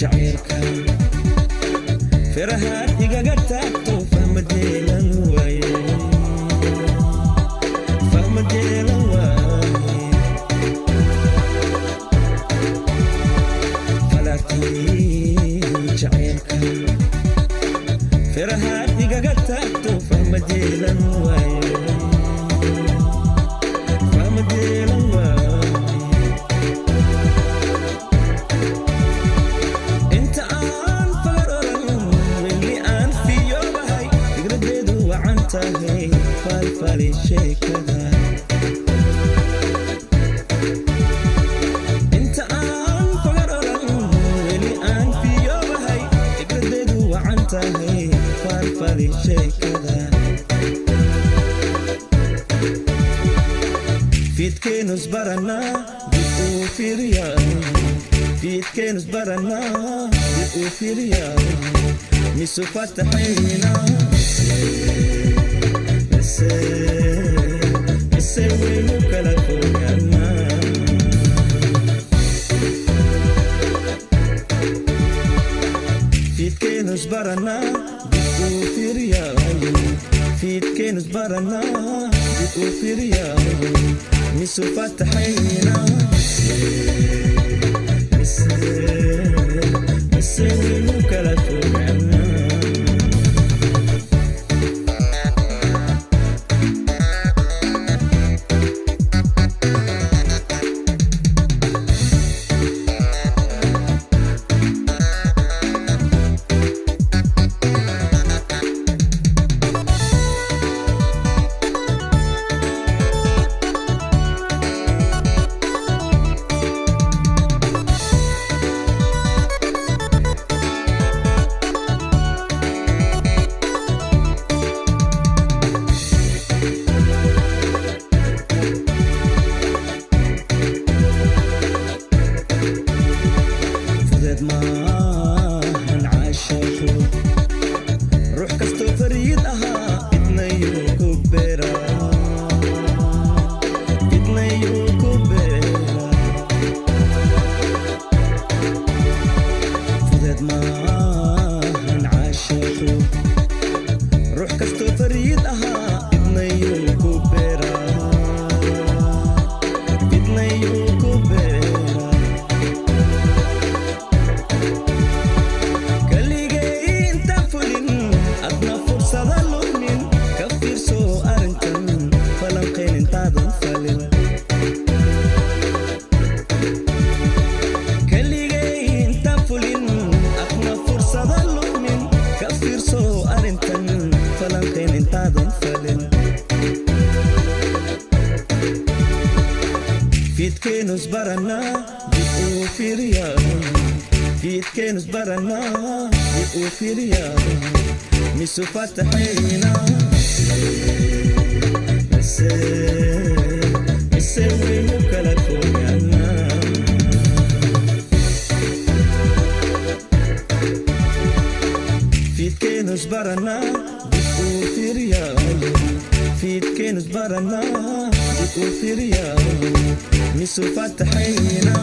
jacaylka firahaad igaga taagto fahmadeelan waaye falakii jacaylka firahaad igaga taagto fahmadeelan waaye falfali sheekada inta aan fagaroran weli aan fiyobahay fikradeedu wacan tahay falfali sheekada fiidkeenus baranaa dib uu fiiriyaa fiidkeenus baranaa dib uu fiiriyaa misu fataxayna Isewenu kala fogana fiidkeenus barana dib uu fiiriyaa fiidkeenus barana dib uu fiiriyaa misu fataxayna isewenu kala fogana maahan caashaqo ruux kastoo fariid ahaa idnayuu ku beeraa fudeed maahan caashaqo ruux kastoo fariid ahaa idnayuu ku beeraa fiidkeenus baranaa dib uu fiiriyaa fiidkeenus baranaa dib uu fiiriyaa misu fataxayna isewenu kala fogana fiidkeenus baranaa dib uu fiiriyaa fiidkeenus baranaa dib uu fiiriyaa misu fataxayna